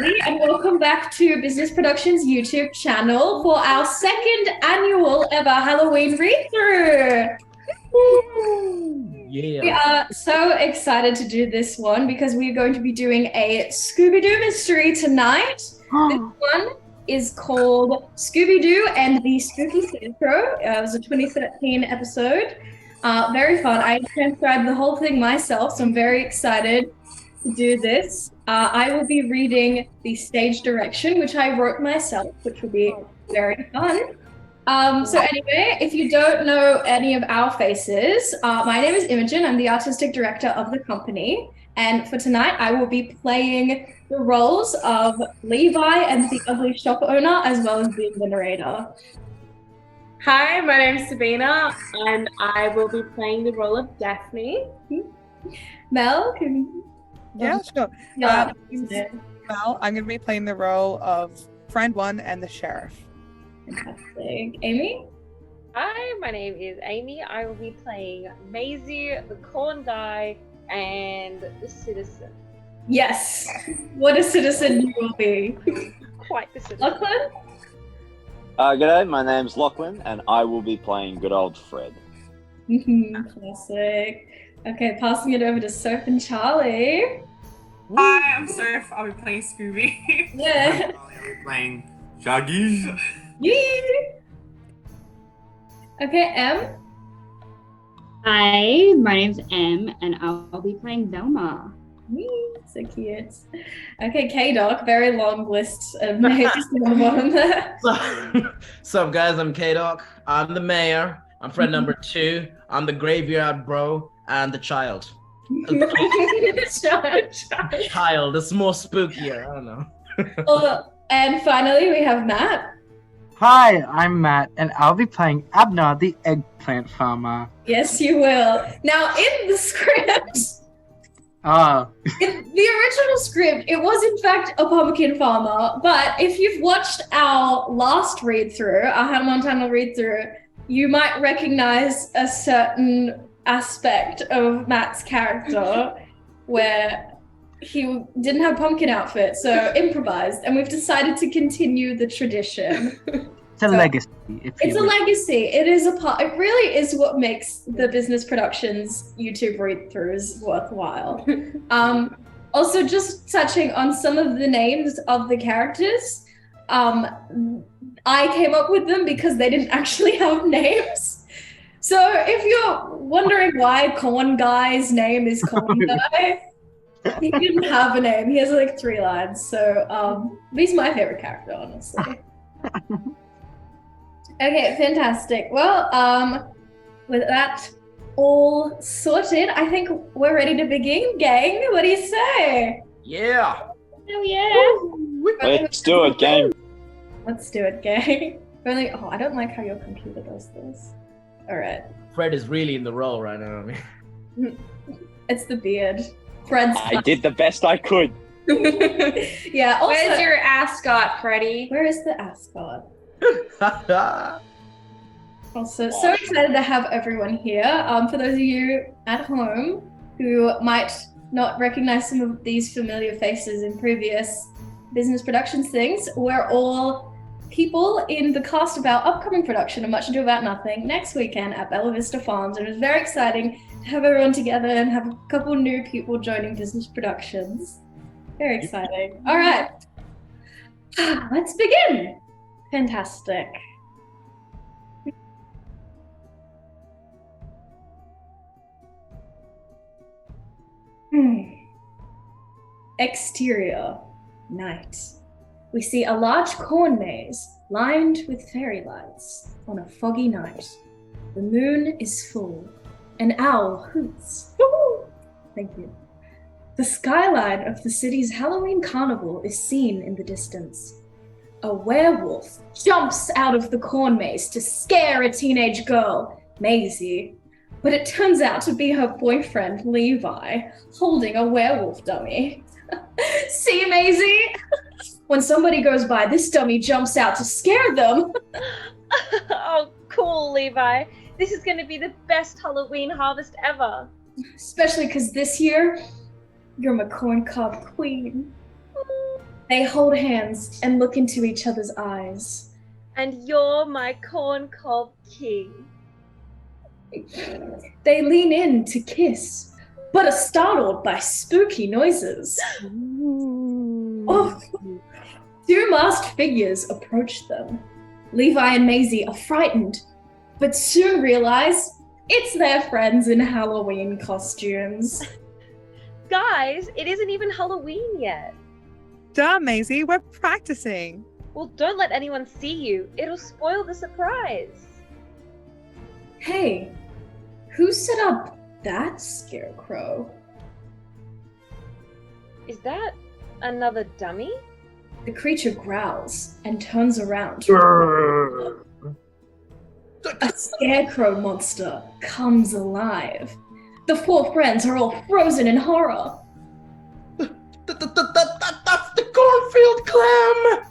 everybody, and welcome back to Business Productions YouTube channel for our second annual ever Halloween read-through. Yeah. We are so excited to do this one because we're going to be doing a Scooby-Doo mystery tonight. This one is called Scooby-Doo and the Spooky Scarecrow. It was a 2013 episode. Very fun. I transcribed the whole thing myself, so I'm very excited to do this. I will be reading the stage direction, which I wrote myself, which will be very fun. So anyway, if you don't know any of our faces, my name is Imogen. I'm the artistic director of the company. And for tonight, I will be playing the roles of Levi and the ugly shop owner, as well as being the narrator. Hi, my name's Sabina, and I will be playing the role of Daphne. Mel, can Yeah, sure. yeah, Well, I'm going to be playing the role of Friend One and the Sheriff. fantastic. Amy? Hi, my name is Amy. I will be playing Maisie, the corn guy, and the citizen. Yes. What a citizen you will be. Quite the citizen. Lachlan? G'day, my name's Lachlan, and I will be playing good old Fred. Classic. Okay, passing it over to Soph and Charlie. Hi, I'm Soph. I'll be playing Scooby. Yeah. I'll be playing Shaggy. Yee. Okay, Em. Hi, my name's Em, and I'll be playing Velma. Yee, so cute. Okay, K-Doc, very long list of names on the bottom there. What's up, guys? I'm K-Doc. I'm the mayor. I'm friend number 2. I'm the graveyard bro and the child. Child. It's more spookier. I don't know. And finally, we have Matt. Hi, I'm Matt, and I'll be playing Abner, the eggplant farmer. Yes, you will. Now, in the script, in the original script, it was in fact a pumpkin farmer, but if you've watched our last read-through, our Hannah Montana read-through, you might recognize a certain aspect of Matt's character where he didn't have pumpkin outfit, so improvised, and we've decided to continue the tradition. It's a legacy. It's a legacy. It is a part. It really is what makes the Business Productions YouTube read-throughs worthwhile. Also, just touching on some of the names of the characters, I came up with them because they didn't actually have names. So if you're wondering why Corn Guy's name is Corn Guy, he didn't have a name. He has like 3 lines. So he's my favorite character, honestly. Okay, fantastic. Well, with that all sorted, I think we're ready to begin, gang. What do you say? Yeah. Oh yeah! Let's do it, gang. Let's do it, gang. Really? Oh, I don't like how your computer does this. All right. Fred is really in the role right now. It's the beard. Fred's. I did the best I could. Yeah. Also, Where's your ascot, Freddie? where is the ascot? Also, so excited to have everyone here. For those of you at home who might not recognize some of these familiar faces in previous Business Productions things, we're all people in the cast of our upcoming production of Much Ado About Nothing next weekend at Bella Vista Farms. And it was very exciting to have everyone together and have a couple new people joining Business Productions. Very exciting. All right, let's begin. Fantastic. Exterior, night. We see a large corn maze lined with fairy lights on a foggy night. The moon is full. An owl hoots. Woo-hoo! Thank you. The skyline of the city's Halloween carnival is seen in the distance. A werewolf jumps out of the corn maze to scare a teenage girl, Maisie. But it turns out to be her boyfriend, Levi, holding a werewolf dummy. See, Maisie? When somebody goes by, this dummy jumps out to scare them. Oh, cool, Levi. This is going to be the best Halloween harvest ever. Especially because this year, you're my corn cob queen. They hold hands and look into each other's eyes. And you're my corn cob king. They lean in to kiss, but are startled by spooky noises. Oh. Two masked figures approach them. Levi and Maisie are frightened, but soon realize it's their friends in Halloween costumes. Guys, it isn't even Halloween yet. Duh, Maisie, we're practicing. Well, don't let anyone see you. It'll spoil the surprise. Hey, who set up that scarecrow? Is that another dummy? The creature growls and turns around. A scarecrow monster comes alive. The four friends are all frozen in horror. That's the cornfield clam!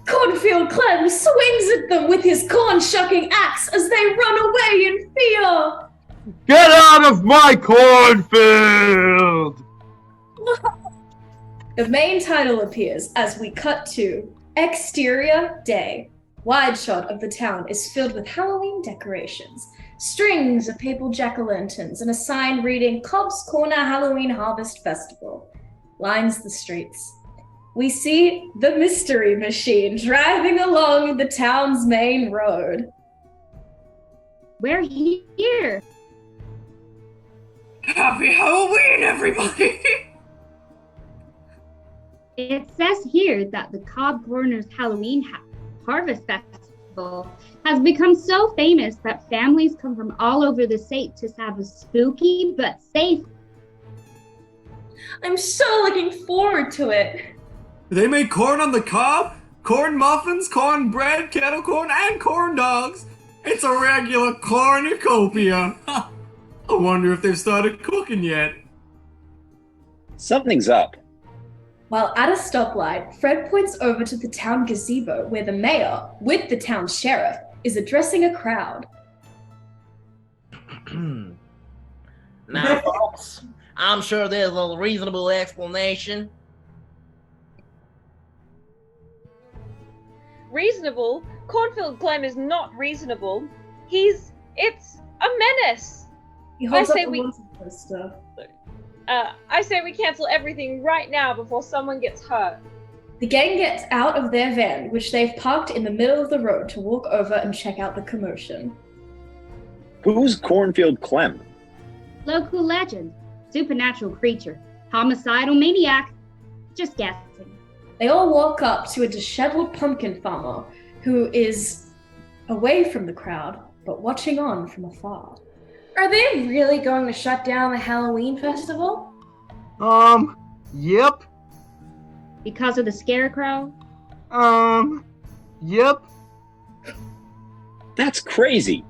Cornfield Clem swings at them with his corn-shucking axe as they run away in fear. Get out of my cornfield! The main title appears as we cut to Exterior Day. Wide shot of the town is filled with Halloween decorations, strings of paper jack-o'-lanterns, and a sign reading Cobb's Corner Halloween Harvest Festival lines the streets. We see the Mystery Machine driving along the town's main road. We're here. Happy Halloween, everybody! It says here that the Cobb Corners Halloween Harvest Festival has become so famous that families come from all over the state to have a spooky but safe. I'm so looking forward to it. They make corn on the cob, corn muffins, corn bread, kettle corn, and corn dogs. It's a regular cornucopia. I wonder if they've started cooking yet. Something's up. While at a stoplight, Fred points over to the town gazebo where the mayor, with the town sheriff, is addressing a crowd. Now, folks, I'm sure there's a reasonable explanation. Reasonable? Cornfield Clem is not reasonable. It's a menace. He holds I up say the we- wanted poster. I say we cancel everything right now before someone gets hurt. The gang gets out of their van, which they've parked in the middle of the road, to walk over and check out the commotion. Who's Cornfield Clem? Local legend, supernatural creature, homicidal maniac. Just guessing. They all walk up to a disheveled pumpkin farmer who is away from the crowd, but watching on from afar. Are they really going to shut down the Halloween festival? Yep. Because of the scarecrow? Yep. That's crazy.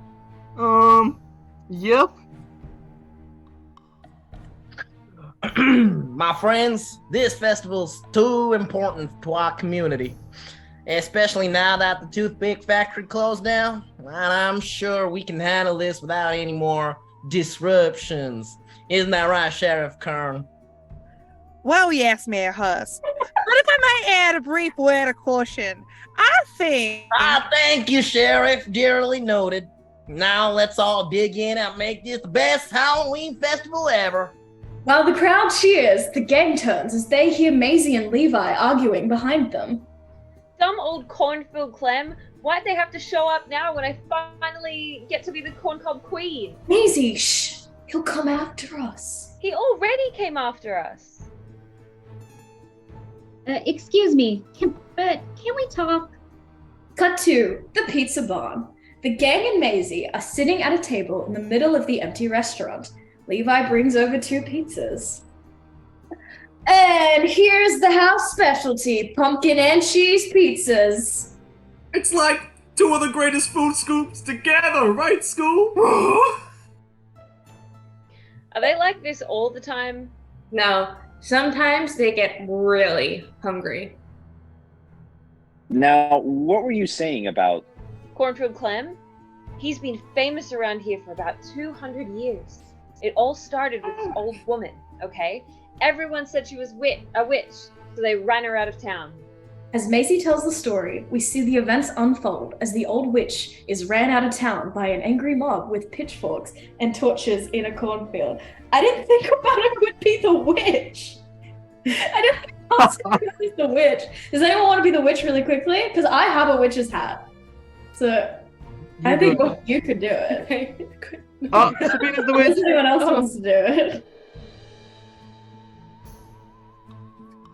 Yep. My friends, this festival's too important to our community, especially now that the toothpick factory closed down, and I'm sure we can handle this without any more disruptions. Isn't that right, Sheriff Kern? Well, yes, Mayor Huss. But if I might add a brief word of caution, I think... Thank you, Sheriff. Dearly noted. Now let's all dig in and make this the best Halloween festival ever. While the crowd cheers, the gang turns as they hear Maisie and Levi arguing behind them. Dumb old Cornfield Clem. Why'd they have to show up now when I finally get to be the corn cob queen? Maisie, shh! He'll come after us. He already came after us. Excuse me, can we talk? Cut to the pizza barn. The gang and Maisie are sitting at a table in the middle of the empty restaurant. Levi brings over 2 pizzas. And here's the house specialty, pumpkin and cheese pizzas. It's like 2 of the greatest food scoops together, right, Scoob? Are they like this all the time? No, sometimes they get really hungry. Now, what were you saying about... Cornfield Clem? He's been famous around here for about 200 years. It all started with this old woman, okay? Everyone said she was a witch. So they ran her out of town. As Macy tells the story, we see the events unfold as the old witch is ran out of town by an angry mob with pitchforks and torches in a cornfield. I didn't think about it would be the witch. I didn't think it was the witch. Does anyone want to be the witch really quickly? Because I have a witch's hat. So I think you could do it. Oh, Sabina's the witch. Unless anyone else wants to do it.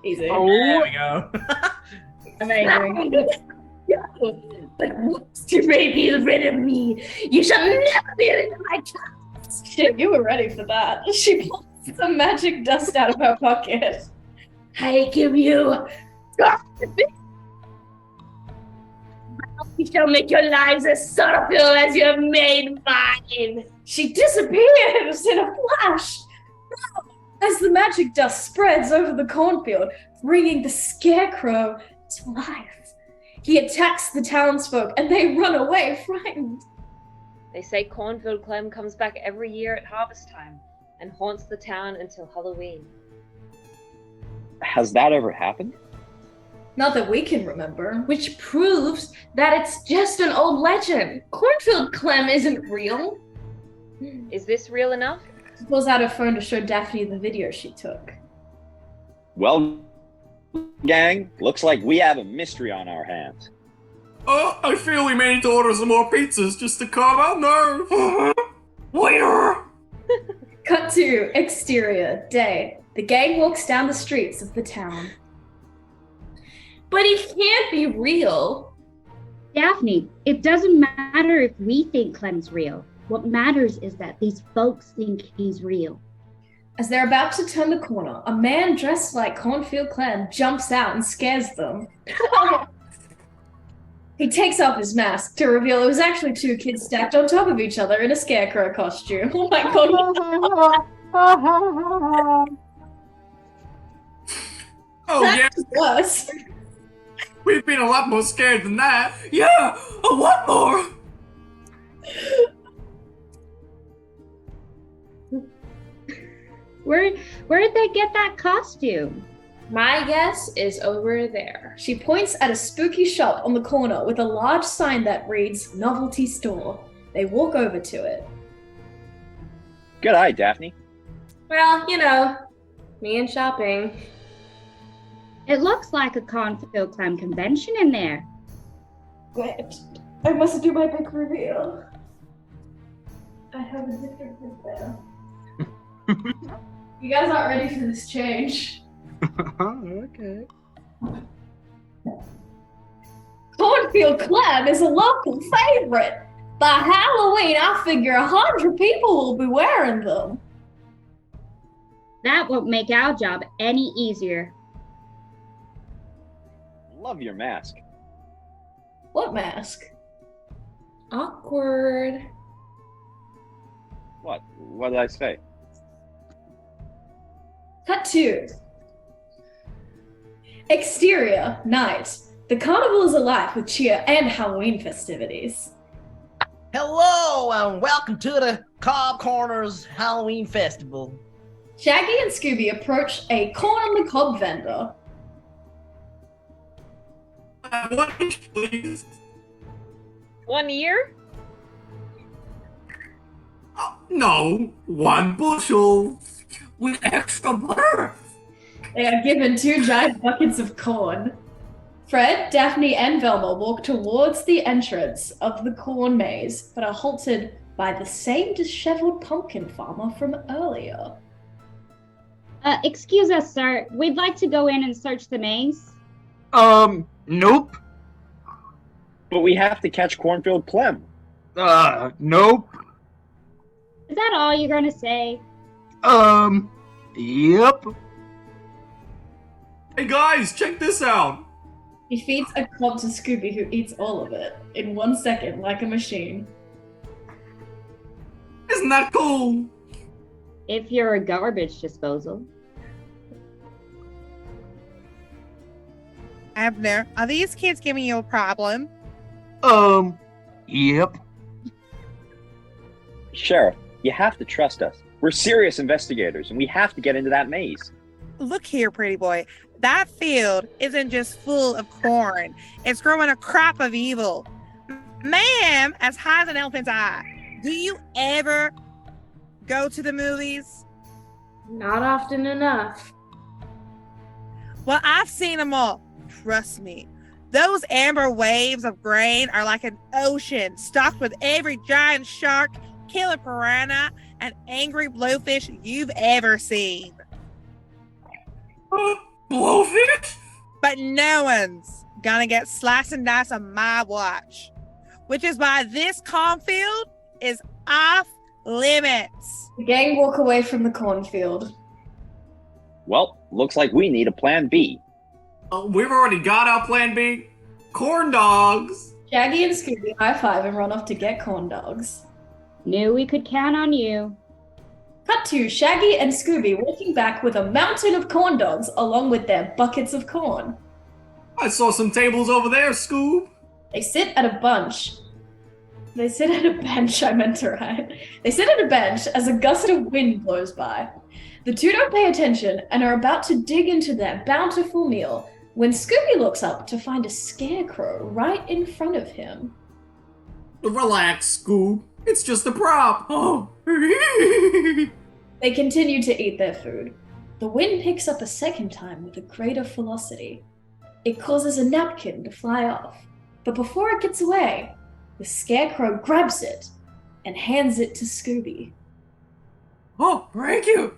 Easy. There we go. Amazing. But once you may be rid of me, you shall never be rid of my child. Shit, you were ready for that. She pulls some magic dust out of her pocket. I give you. We shall make your lives as sorrowful as you have made mine. She disappears in a flash. As the magic dust spreads over the cornfield, bringing the scarecrow to life. He attacks the townsfolk and they run away frightened. They say Cornfield Clem comes back every year at harvest time and haunts the town until Halloween. Has that ever happened? Not that we can remember. Which proves that it's just an old legend. Cornfield Clem isn't real. Is this real enough? She pulls out her phone to show Daphne the video she took. Well, gang, looks like we have a mystery on our hands. Oh, I feel we may need to order some more pizzas just to calm our nerves. Waiter! Cut to exterior, day. The gang walks down the streets of the town. But he can't be real. Daphne, it doesn't matter if we think Clem's real. What matters is that these folks think he's real. As they're about to turn the corner, a man dressed like Cornfield Clem jumps out and scares them. He takes off his mask to reveal it was actually two kids stacked on top of each other in a scarecrow costume. Oh my god. Oh, yeah. Worse. We've been a lot more scared than that. Yeah, a lot more. Where did they get that costume? My guess is over there. She points at a spooky shop on the corner with a large sign that reads Novelty Store. They walk over to it. Good eye, Daphne. Well, you know, me and shopping. It looks like a Cornfield Clem convention in there. Wait, I must do my big reveal. I have a different group there. You guys aren't ready for this change. Okay. Cornfield Clem is a local favorite. By Halloween, I figure 100 people will be wearing them. That won't make our job any easier. Love your mask. What mask? Awkward. What? What did I say? Cut 2. Exterior, night. The carnival is alive with cheer and Halloween festivities. Hello and welcome to the Cobb Corners Halloween Festival. Shaggy and Scooby approach a corn on the cob vendor. One each, please. 1 year? No, 1 bushel. With extra butter. They are given 2 giant buckets of corn. Fred, Daphne, and Velma walk towards the entrance of the corn maze, but are halted by the same disheveled pumpkin farmer from earlier. Excuse us, sir. We'd like to go in and search the maze. Nope. But we have to catch Cornfield Clem. Nope. Is that all you're gonna say? Yep. Hey guys, check this out. He feeds a cob to Scooby, who eats all of it in 1 second, like a machine. Isn't that cool? If you're a garbage disposal. Abner, are these kids giving you a problem? Yep. Sheriff, you have to trust us. We're serious investigators, and we have to get into that maze. Look here, pretty boy. That field isn't just full of corn. It's growing a crop of evil. Ma'am, as high as an elephant's eye, do you ever go to the movies? Not often enough. Well, I've seen them all. Trust me. Those amber waves of grain are like an ocean stocked with every giant shark, killer piranha, and angry blowfish you've ever seen. Blowfish? But no one's gonna get sliced and diced on my watch. Which is why this cornfield is off limits. The gang walk away from the cornfield. Well, looks like we need a plan B. We've already got our plan B. Corn dogs. Shaggy and Scooby high-five and run off to get corn dogs. Knew we could count on you. Cut to Shaggy and Scooby walking back with a mountain of corn dogs along with their buckets of corn. I saw some tables over there, Scoob. They sit at a bench. They sit at a bench, I meant to write. They sit at a bench as a gust of wind blows by. The two don't pay attention and are about to dig into their bountiful meal when Scooby looks up to find a scarecrow right in front of him. Relax, Scoob. It's just a prop. Oh. They continue to eat their food. The wind picks up a second time with a greater velocity. It causes a napkin to fly off, but before it gets away, the scarecrow grabs it and hands it to Scooby. Oh, thank you.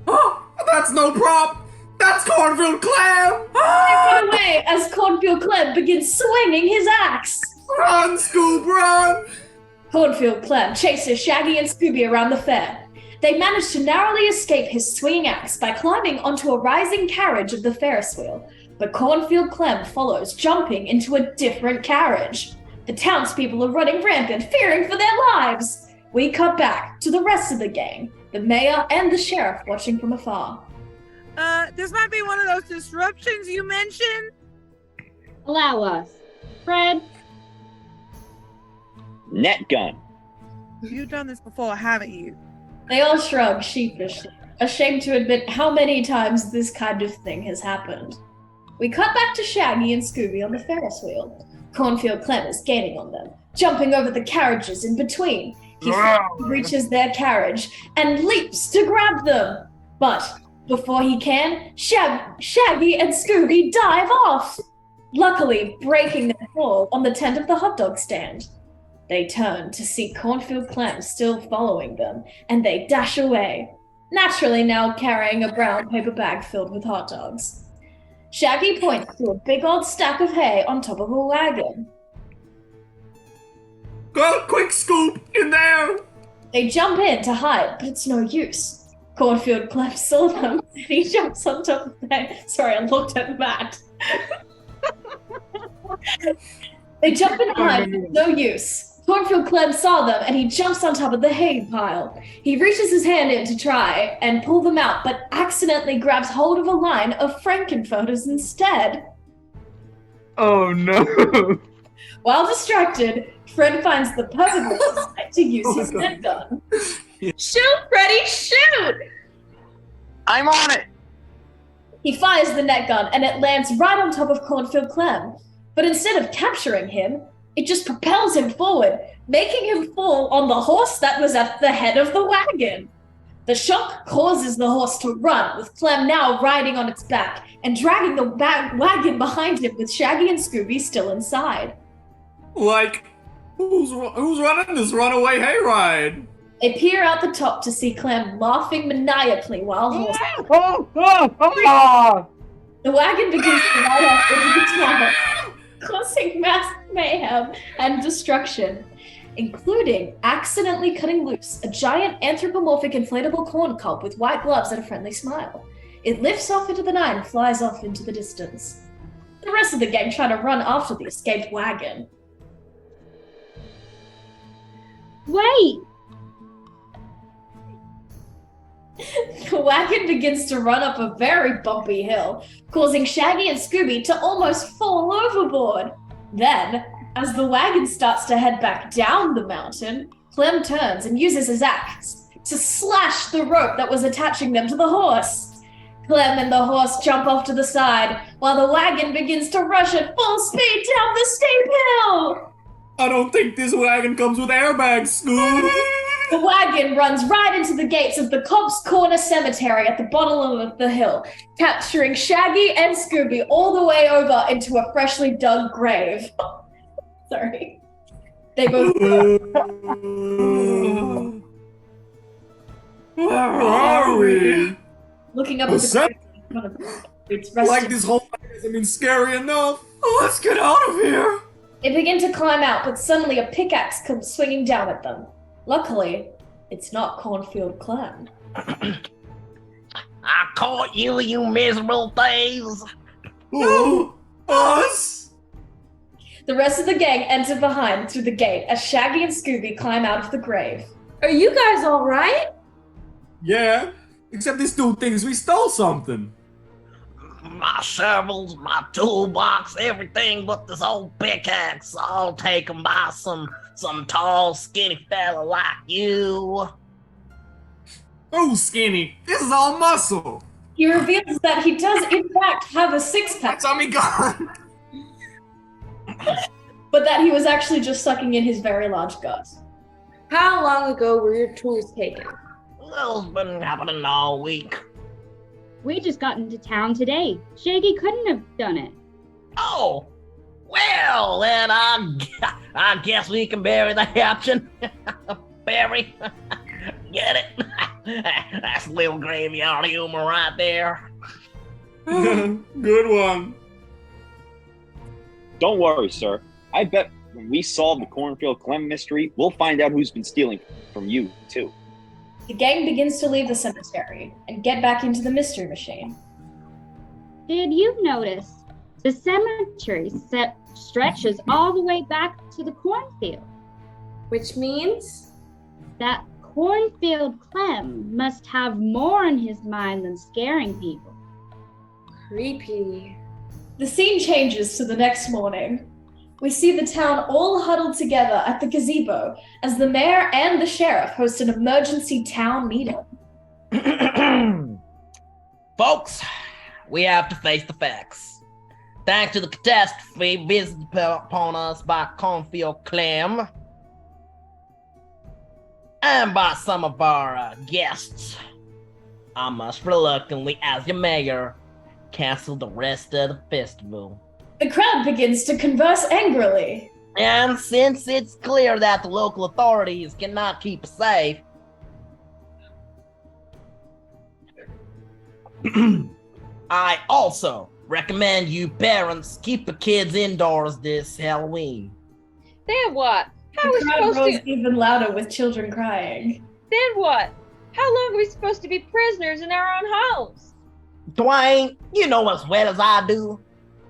Oh, that's no prop. That's Cornfield Clam. They run away as Cornfield Clem begins swinging his axe. Run, Scoob, run. Cornfield Clem chases Shaggy and Scooby around the fair. They manage to narrowly escape his swinging axe by climbing onto a rising carriage of the Ferris wheel, but Cornfield Clem follows, jumping into a different carriage. The townspeople are running rampant, fearing for their lives. We cut back to the rest of the gang, the mayor and the sheriff watching from afar. This might be one of those disruptions you mentioned. Allow us. Fred? Net gun. You've done this before, haven't you? They all shrug sheepishly, ashamed to admit how many times this kind of thing has happened. We cut back to Shaggy and Scooby on the Ferris wheel. Cornfield Clem is gaining on them, jumping over the carriages in between. He reaches their carriage and leaps to grab them. But before he can, Shaggy and Scooby dive off, luckily breaking their fall on the tent of the hot dog stand. They turn to see Cornfield Clem still following them, and they dash away, naturally now carrying a brown paper bag filled with hot dogs. Shaggy points to a big old stack of hay on top of a wagon. Go, quick, Scoop, in there! They jump in to hide, but it's no use. Cornfield Clem saw them, and he jumps on top of the hay. Sorry, I looked at Matt. They jump in to hide, but it's no use. Cornfield Clem saw them, and he jumps on top of the hay pile. He reaches his hand in to try and pull them out, but accidentally grabs hold of a line of Frankenfurters instead. Oh no! While distracted, Fred finds the perfect site to use his net gun. Shoot, Freddy, shoot! I'm on it! He fires the net gun, and it lands right on top of Cornfield Clem. But instead of capturing him, it just propels him forward, making him fall on the horse that was at the head of the wagon. The shock causes the horse to run, with Clem now riding on its back and dragging the wagon behind him with Shaggy and Scooby still inside. Like, who's running this runaway hayride? They peer out the top to see Clem laughing maniacally while horse. The wagon begins to ride off into the tunnel, causing mass mayhem and destruction, including accidentally cutting loose a giant anthropomorphic inflatable corn cob with white gloves and a friendly smile. It lifts off into the night and flies off into the distance. The rest of the gang try to run after the escaped wagon. Wait! The wagon begins to run up a very bumpy hill, causing Shaggy and Scooby to almost fall overboard. Then, as the wagon starts to head back down the mountain, Clem turns and uses his axe to slash the rope that was attaching them to the horse. Clem and the horse jump off to the side, while the wagon begins to rush at full speed down the steep hill. I don't think this wagon comes with airbags, Scoob. The wagon runs right into the gates of the Cobb's Corner Cemetery at the bottom of the hill, capturing Shaggy and Scooby all the way over into a freshly dug grave. Sorry. They both... Where are we? Looking up at the grave, it's like this whole thing hasn't been scary enough. Let's get out of here. They begin to climb out, but suddenly a pickaxe comes swinging down at them. Luckily, it's not Cornfield Clem. I caught you, you miserable thieves! Who? Us? The rest of the gang enter behind through the gate as Shaggy and Scooby climb out of the grave. Are you guys all right? Yeah, except this dude thinks we stole something. My shovels, my toolbox, everything but this old pickaxe, all taken by some tall, skinny fella like you. Oh, skinny. This is all muscle. He reveals that he does, in fact, have a six-pack. Tommy gone. But that he was actually just sucking in his very large gut. How long ago were your tools taken? Well, it's been happening all week. We just got into town today. Shaggy couldn't have done it. Oh, well, then I guess we can bury the option. Bury. Get it? That's a little graveyard humor right there. Good one. Don't worry, sir. I bet when we solve the Cornfield Clem mystery, we'll find out who's been stealing from you, too. The gang begins to leave the cemetery and get back into the mystery machine. Did you notice the cemetery stretches all the way back to the cornfield? Which means? That Cornfield Clem must have more on his mind than scaring people. Creepy. The scene changes to the next morning. We see the town all huddled together at the gazebo as the mayor and the sheriff host an emergency town meeting. Folks, we have to face the facts. Thanks to the catastrophe visited upon us by Cornfield Clem and by some of our guests, I must reluctantly, as your mayor, cancel the rest of the festival. The crowd begins to converse angrily. And since it's clear that the local authorities cannot keep us safe, I also recommend you parents keep the kids indoors this Halloween. Then what? How are we The crowd supposed grows to? even louder with children crying. Then what? How long are we supposed to be prisoners in our own homes? Dwayne, you know as well as I do.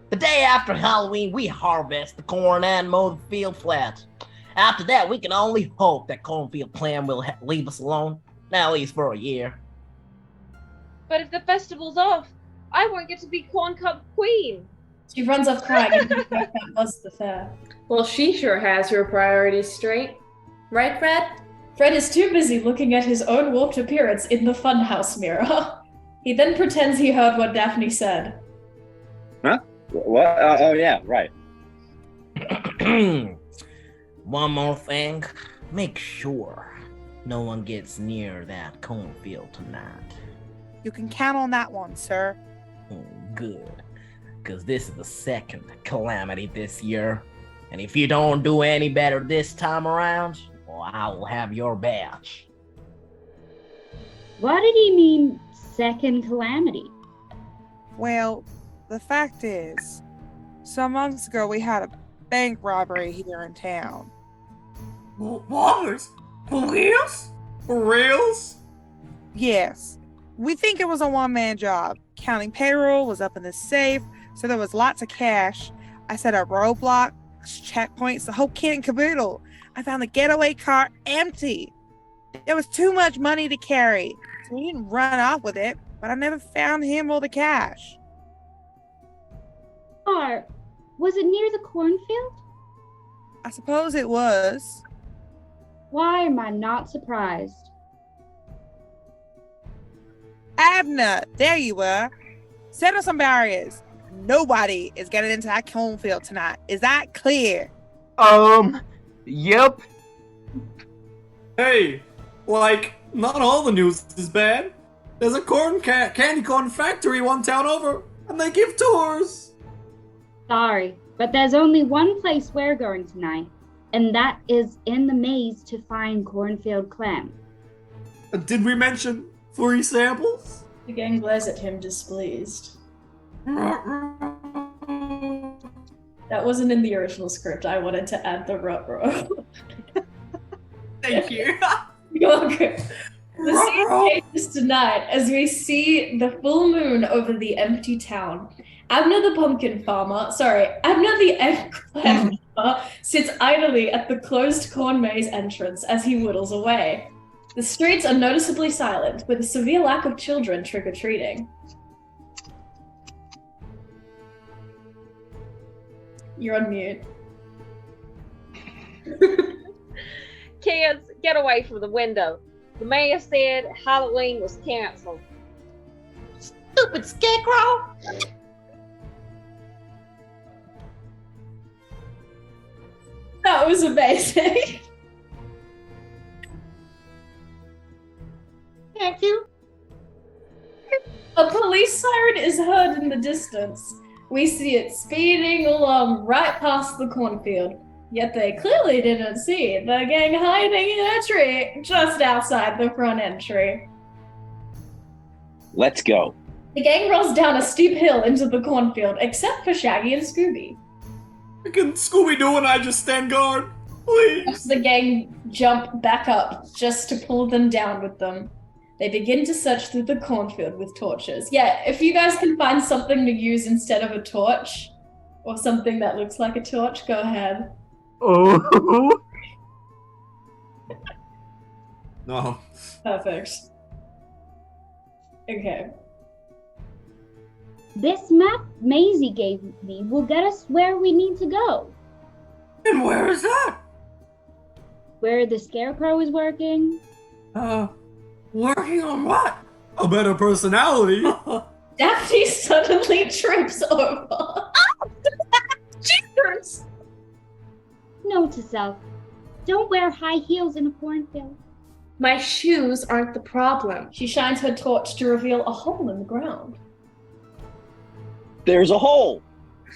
The day after Halloween, we harvest the corn and mow the field flat. After that, we can only hope that Cornfield Clan will leave us alone, at least for a year. But if the festival's off, I won't get to be Corn Cup Queen. She runs off crying and that was the fair. Well, she sure has her priorities straight. Right, Fred? Fred is too busy looking at his own warped appearance in the funhouse mirror. He then pretends he heard what Daphne said. Huh? What? Oh, yeah, right. One more thing. Make sure no one gets near that cornfield tonight. You can count on that one, sir. Good. Because this is the second calamity this year. And if you don't do any better this time around, well, I will have your badge. What did he mean, second calamity? Well, the fact is, some months ago we had a bank robbery here in town. What? Police? For reals? Yes. We think it was a one-man job. Counting payroll was up in the safe, so there was lots of cash. I set up roadblocks, checkpoints, the whole kit and caboodle. I found the getaway car empty. There was too much money to carry, so we didn't run off with it, but I never found him or the cash. Or was it near the cornfield? I suppose it was. Why am I not surprised? Abner, there you were. Set up some barriers. Nobody is getting into that cornfield tonight. Is that clear? Yep. Hey, like, not all the news is bad. There's a candy corn factory one town over, and they give tours. Sorry, but there's only one place we're going tonight, and that is in the maze to find Cornfield Clem. Did we mention free samples? The gang glares at him displeased. That wasn't in the original script. I wanted to add the ruh-roh. Thank you. You're welcome. The scene changes tonight as we see the full moon over the empty town. Abner the eggplant farmer sits idly at the closed corn maze entrance as he whittles away. The streets are noticeably silent, with a severe lack of children trick-or-treating. You're on mute. Kids, get away from the window. The mayor said Halloween was canceled. Stupid Scarecrow! That was amazing. Thank you. A police siren is heard in the distance. We see it speeding along right past the cornfield. Yet they clearly didn't see the gang hiding in a tree just outside the front entry. Let's go. The gang rolls down a steep hill into the cornfield, except for Shaggy and Scooby. Can Scooby-Doo and I just stand guard, please? The gang jump back up just to pull them down with them. They begin to search through the cornfield with torches. Yeah, if you guys can find something to use instead of a torch, or something that looks like a torch, go ahead. Oh. No. Perfect. Okay. This map Maisie gave me will get us where we need to go. And where is that? Where the Scarecrow is working. Working on what? A better personality. Daphne suddenly trips over. Oh, jeepers! Note to self, don't wear high heels in a cornfield. My shoes aren't the problem. She shines her torch to reveal a hole in the ground. There's a hole.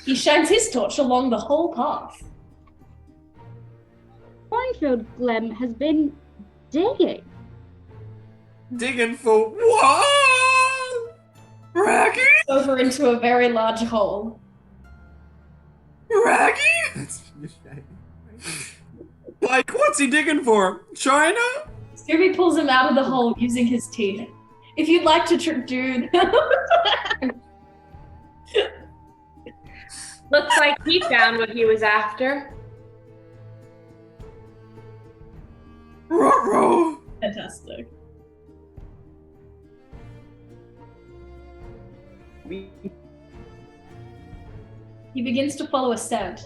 He shines his torch along the whole path. Cornfield Clem has been digging. Digging for what? Raggy? Over into a very large hole. Raggy? Like, what's he digging for? China? Scooby pulls him out of the hole using his teeth. If you'd like to do Looks like he found what he was after. Ruh-roh. Fantastic. He begins to follow a scent.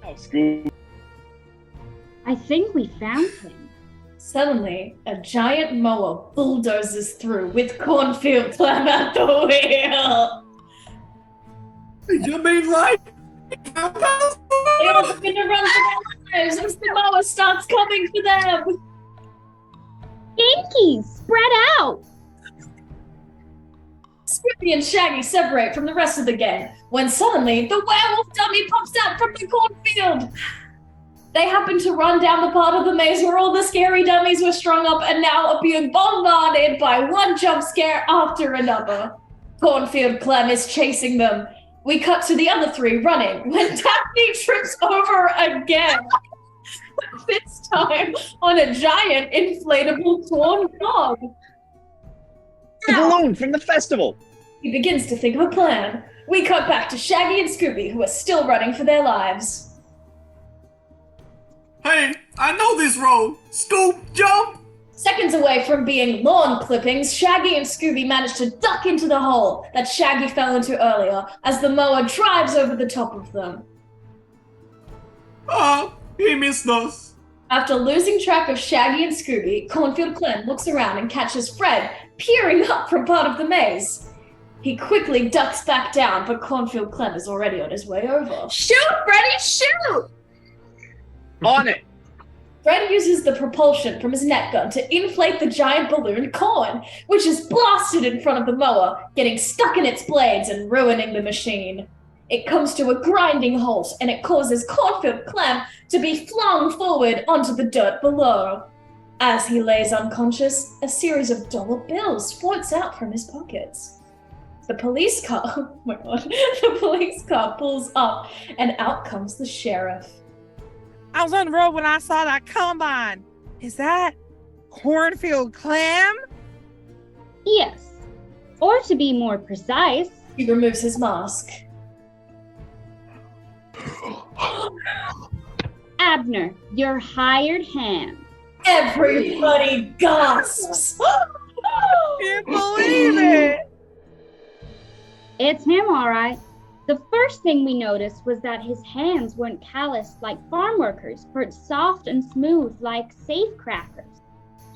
Oh, Scoob. I think we found him. Suddenly, a giant mower bulldozes through with Cornfield Clem at the wheel. You mean like? They all begin to run for their lives as the mower starts coming for them. Yankees, spread out! Scooby and Shaggy separate from the rest of the gang, when suddenly the werewolf dummy pops out from the cornfield. They happen to run down the part of the maze where all the scary dummies were strung up and now are being bombarded by one jump scare after another. Cornfield Clem is chasing them. We cut to the other three running when Daphne trips over again. This time on a giant inflatable corn dog. The balloon from the festival. He begins to think of a plan. We cut back to Shaggy and Scooby, who are still running for their lives. Hey, I know this road. Scoop, jump! Seconds away from being lawn clippings, Shaggy and Scooby manage to duck into the hole that Shaggy fell into earlier as the mower drives over the top of them. Ah, he missed us. After losing track of Shaggy and Scooby, Cornfield Clem looks around and catches Fred peering up from part of the maze. He quickly ducks back down, but Cornfield Clem is already on his way over. Shoot, Freddy, shoot! On it. Fred uses the propulsion from his net gun to inflate the giant balloon Corn, which is blasted in front of the mower, getting stuck in its blades and ruining the machine. It comes to a grinding halt, and it causes Cornfield Clem to be flung forward onto the dirt below. As he lays unconscious, a series of dollar bills floats out from his pockets. The police car, oh my god, the police car pulls up, and out comes the sheriff. I was on the road when I saw that combine. Is that Cornfield Clem? Yes. Or to be more precise, He removes his mask. Abner, your hired hand. Everybody gasps. Can't believe it. It's him, all right. The first thing we noticed was that his hands weren't calloused like farm workers, but soft and smooth like safe crackers.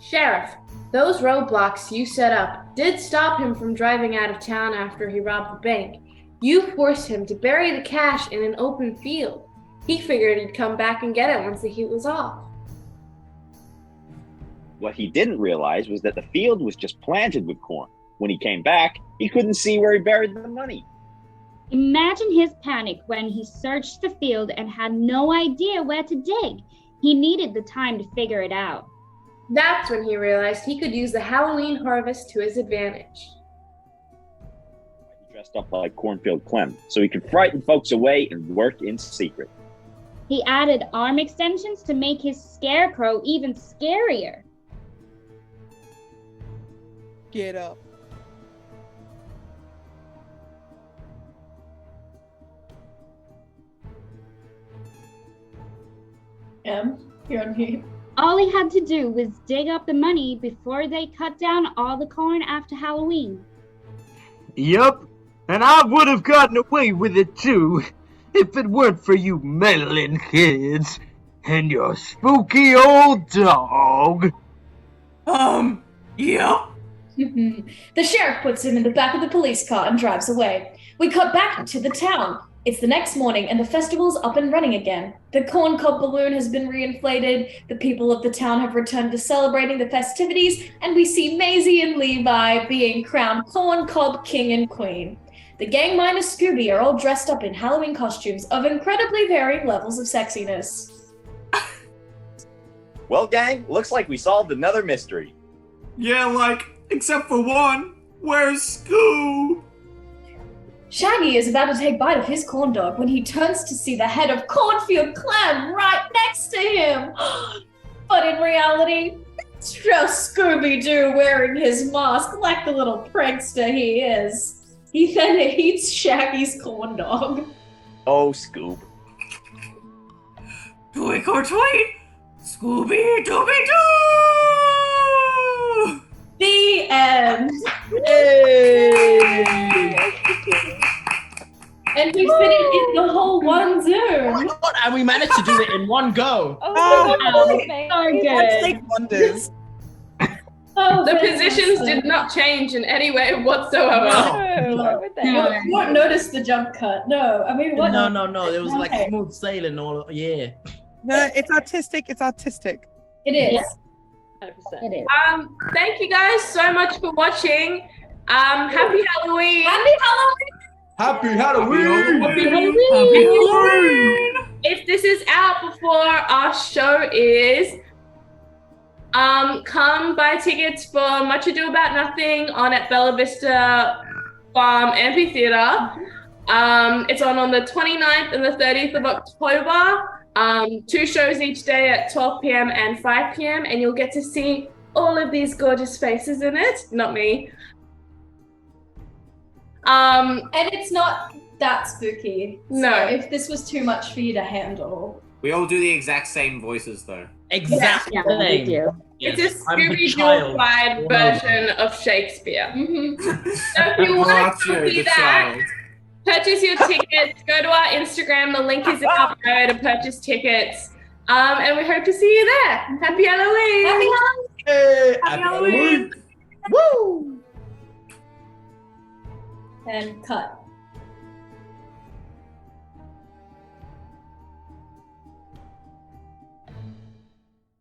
Sheriff, those roadblocks you set up did stop him from driving out of town after he robbed the bank. You forced him to bury the cash in an open field. He figured he'd come back and get it once the heat was off. What he didn't realize was that the field was just planted with corn. When he came back, he couldn't see where he buried the money. Imagine his panic when he searched the field and had no idea where to dig. He needed the time to figure it out. That's when he realized he could use the Halloween harvest to his advantage. He dressed up like Cornfield Clem so he could frighten folks away and work in secret. He added arm extensions to make his scarecrow even scarier. Get up. You're on mute. All he had to do was dig up the money before they cut down all the corn after Halloween. Yup, and I would have gotten away with it too, if it weren't for you meddling kids and your spooky old dog. Yep. The sheriff puts him in the back of the police car and drives away. We cut back to the town. It's the next morning and the festival's up and running again. The corn cob balloon has been reinflated, the people of the town have returned to celebrating the festivities, and we see Maisie and Levi being crowned corn cob king and queen. The gang minus Scooby are all dressed up in Halloween costumes of incredibly varying levels of sexiness. Well, gang, looks like we solved another mystery. Yeah, except for one. Where's Scoob? Shaggy is about to take bite of his corn dog when he turns to see the head of Cornfield Clem right next to him. But in reality, it's just Scooby-Doo wearing his mask like the little prankster he is. He then eats Shaggy's corn dog. Oh, Scoob. Tweak or tweet, Scooby-Dooby-Doo! The end. Hey! And we fit it in the whole one Zoom. Oh my god, and we managed to do it in one go. Let's take wonders. The positions did not change in any way whatsoever. You won't notice the jump cut. No, I mean, what? No. It was like smooth sailing. All yeah. No, it's artistic. It's artistic. It is. 100%. It is. Thank you guys so much for watching. Happy Halloween. Happy Halloween. Happy Halloween! Happy Halloween! If this is out before our show is, come buy tickets for Much Ado About Nothing at Bella Vista Farm Amphitheater. It's on the 29th and the 30th of October. 2 shows each day at 12 p.m. and 5 p.m. and you'll get to see all of these gorgeous faces in it. Not me. And it's not that spooky. No. So if this was too much for you to handle. We all do the exact same voices, though. Exactly. Yeah, we do. It's a Scooby-Doo-fied version of Shakespeare. So if you want to see that, purchase your tickets. Go to our Instagram. The link is in our bio to purchase tickets. And we hope to see you there. Happy Halloween! Happy Halloween! Hey, Happy Halloween! Woo! And cut.